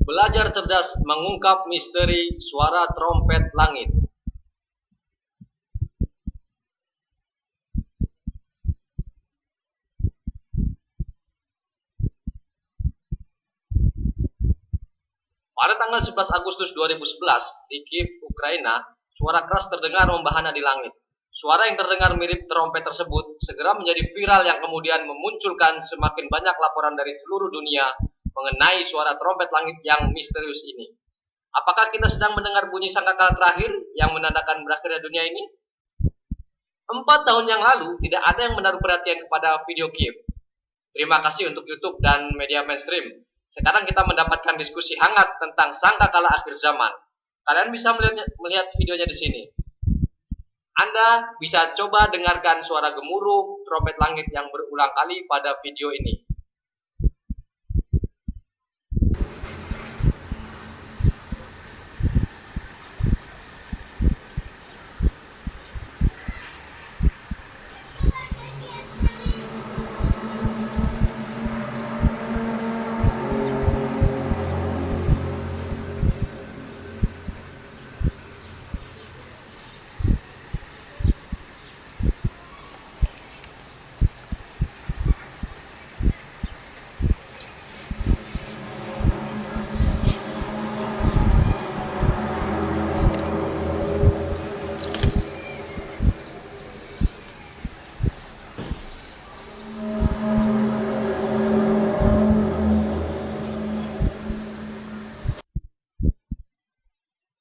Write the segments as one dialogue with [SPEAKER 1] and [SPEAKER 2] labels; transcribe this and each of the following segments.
[SPEAKER 1] Belajar cerdas mengungkap misteri suara trompet langit. Pada tanggal 11 Agustus 2011 di Kiev, Ukraina, suara keras terdengar membahana di langit. Suara yang terdengar mirip trompet tersebut segera menjadi viral yang kemudian memunculkan semakin banyak laporan dari seluruh dunia mengenai suara trompet langit yang misterius ini. Apakah kita sedang mendengar bunyi sangkakala terakhir yang menandakan berakhirnya dunia ini? 4 tahun yang lalu tidak ada yang menaruh perhatian kepada video Kiev. Terima kasih untuk YouTube dan media mainstream. Sekarang kita mendapatkan diskusi hangat tentang sangkakala akhir zaman. Kalian bisa melihat videonya di sini. Anda bisa coba dengarkan suara gemuruh trompet langit yang berulang kali pada video ini.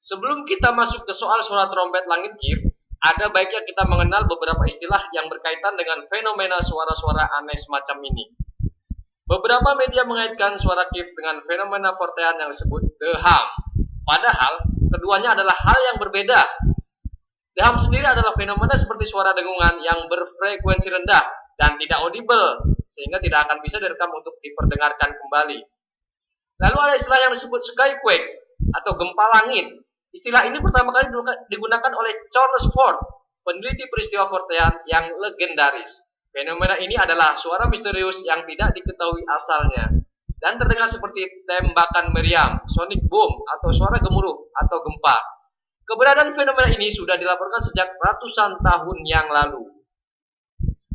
[SPEAKER 1] Sebelum kita masuk ke soal suara trompet langit Kiev, ada baiknya kita mengenal beberapa istilah yang berkaitan dengan fenomena suara-suara aneh semacam ini. Beberapa media mengaitkan suara Kiev dengan fenomena Fortean yang disebut The Hum. Padahal, keduanya adalah hal yang berbeda. The Hum sendiri adalah fenomena seperti suara dengungan yang berfrekuensi rendah dan tidak audible, sehingga tidak akan bisa direkam untuk diperdengarkan kembali. Lalu ada istilah yang disebut skyquake atau gempa langit. Istilah ini pertama kali digunakan oleh Charles Fort, peneliti peristiwa Fortean yang legendaris. Fenomena ini adalah suara misterius yang tidak diketahui asalnya dan terdengar seperti tembakan meriam, sonic boom, atau suara gemuruh atau gempa. Keberadaan fenomena ini sudah dilaporkan sejak ratusan tahun yang lalu.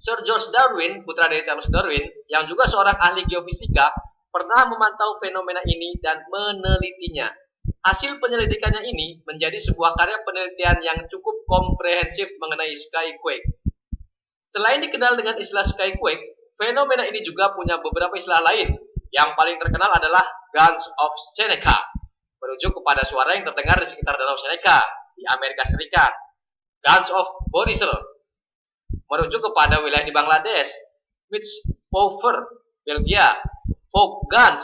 [SPEAKER 1] Sir George Darwin, putra dari Charles Darwin, yang juga seorang ahli geofisika, pernah memantau fenomena ini dan menelitinya. Hasil penyelidikannya ini menjadi sebuah karya penelitian yang cukup komprehensif mengenai skyquake. Selain dikenal dengan istilah skyquake, fenomena ini juga punya beberapa istilah lain. Yang paling terkenal adalah Guns of Seneca, merujuk kepada suara yang terdengar di sekitar Danau Seneca di Amerika Serikat. Guns of Borisel, merujuk kepada wilayah di Bangladesh. Mitspoofer, Belgia. Folk Guns,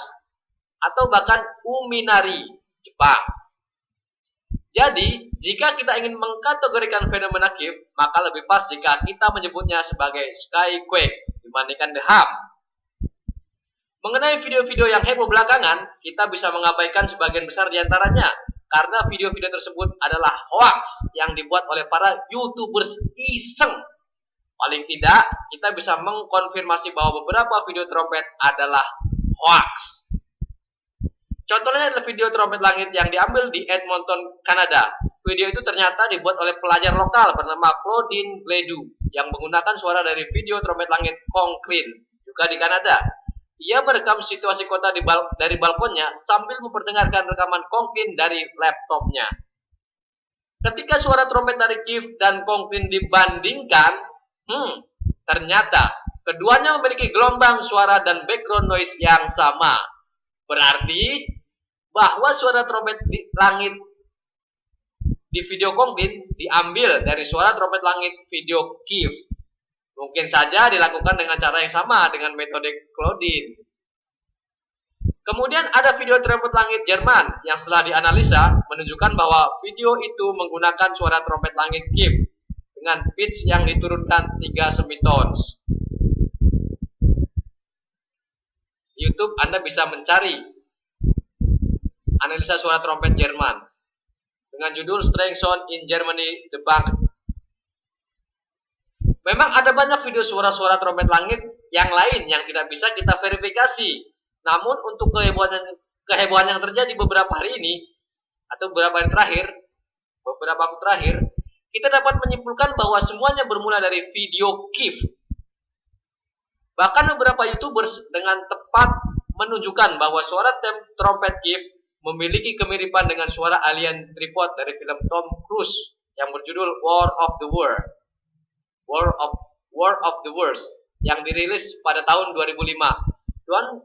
[SPEAKER 1] atau bahkan Uminari, Jepang. Jadi, jika kita ingin mengkategorikan fenomena Kiev, maka lebih pas jika kita menyebutnya sebagai skyquake dibandingkan The Hum. Mengenai video-video yang heboh belakangan, kita bisa mengabaikan sebagian besar diantaranya, karena video-video tersebut adalah hoax yang dibuat oleh para YouTubers iseng. Paling tidak, kita bisa mengkonfirmasi bahwa beberapa video trompet adalah hoax. Contohnya adalah video trompet langit yang diambil di Edmonton, Kanada. Video itu ternyata dibuat oleh pelajar lokal bernama Claudine Gledu yang menggunakan suara dari video trompet langit Conklin, juga di Kanada. Ia merekam situasi kota dari balkonnya sambil memperdengarkan rekaman Conklin dari laptopnya. Ketika suara trompet dari Kiev dan Conklin dibandingkan, ternyata keduanya memiliki gelombang suara dan background noise yang sama. Berarti bahwa suara trompet di langit di video Conklin diambil dari suara trompet langit video Kiev. Mungkin saja dilakukan dengan cara yang sama dengan metode Claudine. Kemudian ada video trompet langit Jerman yang setelah dianalisa menunjukkan bahwa video itu menggunakan suara trompet langit Kiev dengan pitch yang diturunkan 3 semitons. Di YouTube Anda bisa mencari analisa suara trompet Jerman dengan judul Strange Sound in Germany The Bank. Memang ada banyak video suara-suara trompet langit yang lain yang tidak bisa kita verifikasi. Namun untuk kehebohan yang terjadi beberapa hari ini atau beberapa waktu terakhir, kita dapat menyimpulkan bahwa semuanya bermula dari video GIF. Bahkan beberapa YouTubers dengan tepat menunjukkan bahwa suara trompet GIF memiliki kemiripan dengan suara alien tripod dari film Tom Cruise yang berjudul War of the Worlds yang dirilis pada tahun 2005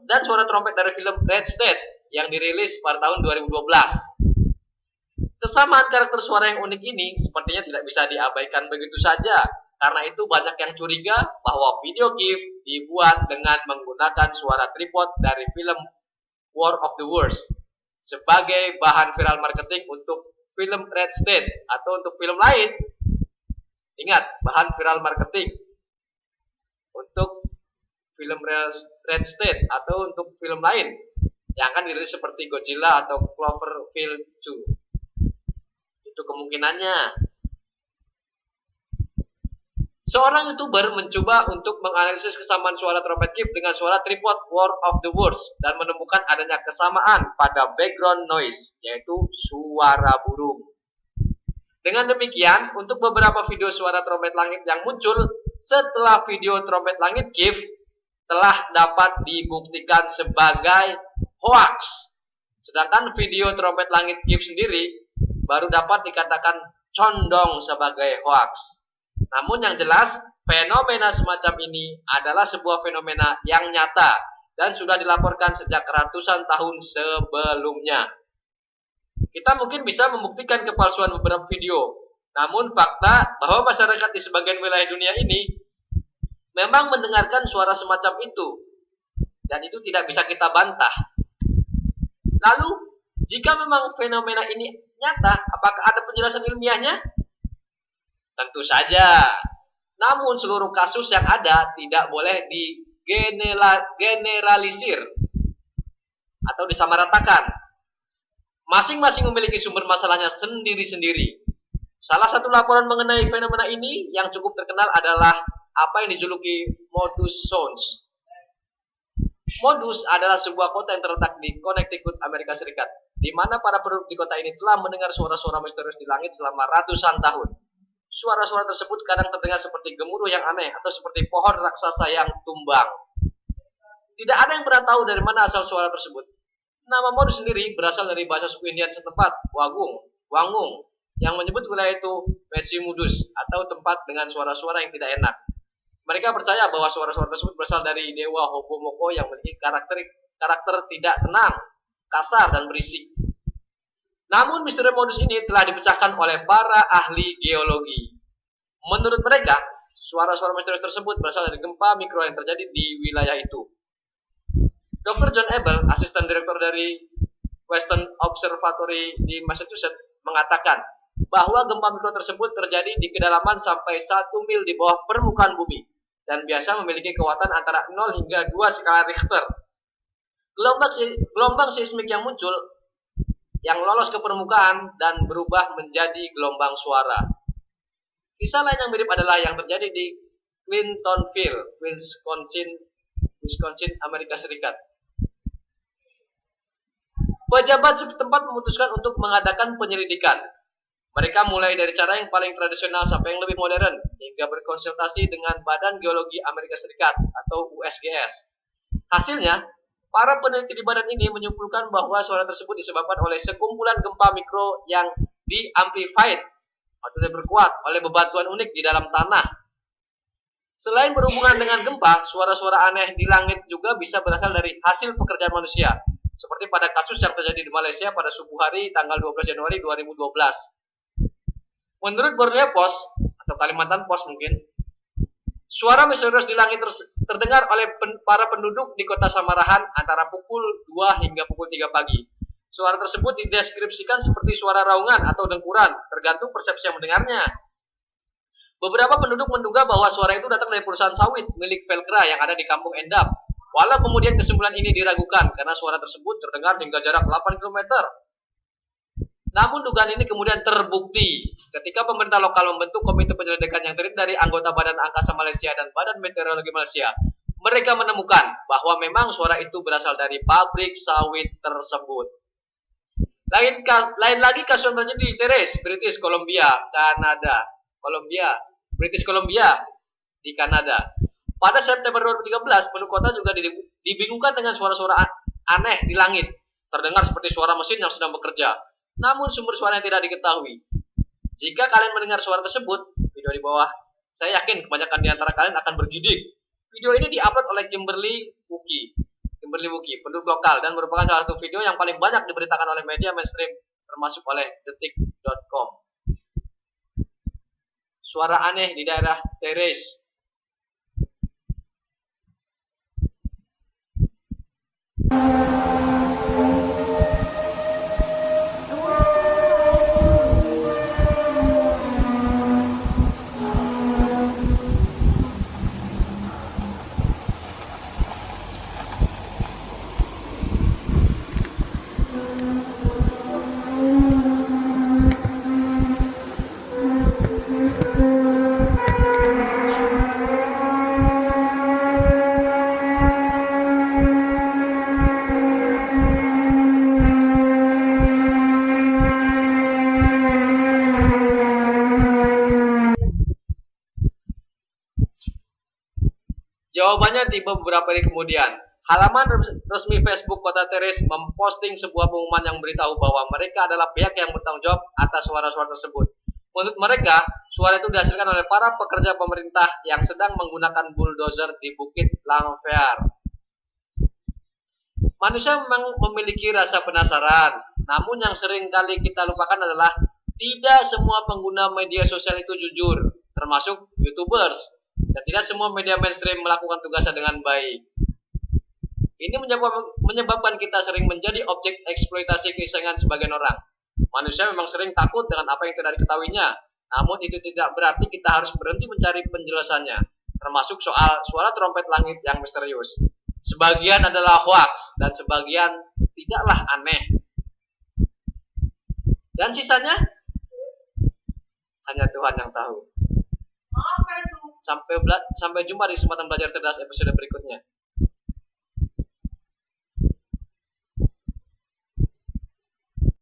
[SPEAKER 1] dan suara trompet dari film Red State yang dirilis pada tahun 2012. Kesamaan karakter suara yang unik ini sepertinya tidak bisa diabaikan begitu saja. Karena itu banyak yang curiga bahwa video GIF dibuat dengan menggunakan suara tripod dari film War of the Worlds sebagai bahan viral marketing untuk film Red State atau untuk film lain. Ingat, bahan viral marketing untuk film Red State atau untuk film lain yang akan dirilis seperti Godzilla atau Cloverfield 2. Itu kemungkinannya. Seorang YouTuber mencoba untuk menganalisis kesamaan suara trompet GIF dengan suara tripod War of the Worlds dan menemukan adanya kesamaan pada background noise, yaitu suara burung. Dengan demikian, untuk beberapa video suara trompet langit yang muncul setelah video trompet langit GIF telah dapat dibuktikan sebagai hoax. Sedangkan video trompet langit GIF sendiri baru dapat dikatakan condong sebagai hoax. Namun yang jelas, fenomena semacam ini adalah sebuah fenomena yang nyata dan sudah dilaporkan sejak ratusan tahun sebelumnya. Kita mungkin bisa membuktikan kepalsuan beberapa video, namun fakta bahwa masyarakat di sebagian wilayah dunia ini memang mendengarkan suara semacam itu, dan itu tidak bisa kita bantah. Lalu, jika memang fenomena ini nyata, apakah ada penjelasan ilmiahnya? Tentu saja. Namun seluruh kasus yang ada tidak boleh digeneralisir atau disamaratakan. Masing-masing memiliki sumber masalahnya sendiri-sendiri. Salah satu laporan mengenai fenomena ini yang cukup terkenal adalah apa yang dijuluki Modus Sounds. Modus adalah sebuah kota yang terletak di Connecticut, Amerika Serikat, di mana para penduduk di kota ini telah mendengar suara-suara misterius di langit selama ratusan tahun. Suara-suara tersebut kadang terdengar seperti gemuruh yang aneh atau seperti pohon raksasa yang tumbang. Tidak ada yang pernah tahu dari mana asal suara tersebut. Nama Modus sendiri berasal dari bahasa suku Indian setempat, Wangung, yang menyebut wilayah itu Mudus atau tempat dengan suara-suara yang tidak enak. Mereka percaya bahwa suara-suara tersebut berasal dari dewa Ho'oponopono yang memiliki karakter tidak tenang, kasar, dan berisik. Namun misteri modus ini telah dipecahkan oleh para ahli geologi. Menurut mereka, suara-suara misterius tersebut berasal dari gempa mikro yang terjadi di wilayah itu. Dr. John Abel, asisten direktur dari Western Observatory di Massachusetts, mengatakan bahwa gempa mikro tersebut terjadi di kedalaman sampai 1 mil di bawah permukaan bumi dan biasa memiliki kekuatan antara 0 hingga 2 skala Richter. Gelombang seismik yang muncul yang lolos ke permukaan dan berubah menjadi gelombang suara. Kisah lain yang mirip adalah yang terjadi di Clintonville, Wisconsin, Amerika Serikat. Pejabat setempat memutuskan untuk mengadakan penyelidikan. Mereka mulai dari cara yang paling tradisional sampai yang lebih modern, hingga berkonsultasi dengan Badan Geologi Amerika Serikat atau USGS. Hasilnya, para peneliti di badan ini menyimpulkan bahwa suara tersebut disebabkan oleh sekumpulan gempa mikro yang di-amplified atau diperkuat oleh bebatuan unik di dalam tanah. Selain berhubungan dengan gempa, suara-suara aneh di langit juga bisa berasal dari hasil pekerjaan manusia, seperti pada kasus yang terjadi di Malaysia pada subuh hari tanggal 12 Januari 2012. Menurut Borneo Post atau Kalimantan Post mungkin, suara misterius di langit terdengar oleh para penduduk di kota Samarahan antara pukul 2 hingga pukul 3 pagi. Suara tersebut dideskripsikan seperti suara raungan atau dengkuran, tergantung persepsi yang mendengarnya. Beberapa penduduk menduga bahwa suara itu datang dari perusahaan sawit milik Velcra yang ada di Kampung Endap. Walau kemudian kesimpulan ini diragukan karena suara tersebut terdengar hingga jarak 8 km. Namun dugaan ini kemudian terbukti ketika pemerintah lokal membentuk komite penyelidikan yang terdiri dari anggota Badan Angkasa Malaysia dan Badan Meteorologi Malaysia Mereka menemukan bahwa memang suara itu berasal dari pabrik sawit tersebut. Lain lagi kasus yang terjadi di Terrace, British Columbia, British Columbia di Kanada. Pada September 2013, penduduk kota juga dibingungkan dengan suara-suara aneh di langit. Terdengar seperti suara mesin yang sedang bekerja, namun sumber suara yang tidak diketahui. Jika kalian mendengar suara tersebut, video di bawah, saya yakin kebanyakan di antara kalian akan bergidik. Video ini diupload oleh Kimberly Wookie, penduduk lokal, dan merupakan salah satu video yang paling banyak diberitakan oleh media mainstream, termasuk oleh detik.com. Suara aneh di daerah Terrace. Jawabannya tiba beberapa hari kemudian. Halaman resmi Facebook Kota Terrace memposting sebuah pengumuman yang beritahu bahwa mereka adalah pihak yang bertanggung jawab atas suara-suara tersebut. Menurut mereka, suara itu dihasilkan oleh para pekerja pemerintah yang sedang menggunakan bulldozer di Bukit Langfear. Manusia memang memiliki rasa penasaran, namun yang sering kali kita lupakan adalah tidak semua pengguna media sosial itu jujur, termasuk YouTubers. Dan tidak semua media mainstream melakukan tugasnya dengan baik. Ini menyebabkan kita sering menjadi objek eksploitasi keisengan sebagian orang. Manusia memang sering takut dengan apa yang tidak diketahuinya, namun itu tidak berarti kita harus berhenti mencari penjelasannya, termasuk soal suara trompet langit yang misterius. Sebagian adalah hoax, dan sebagian tidaklah aneh. Dan sisanya, hanya Tuhan yang tahu. Sampai jumpa di kesempatan belajar cerdas episode berikutnya.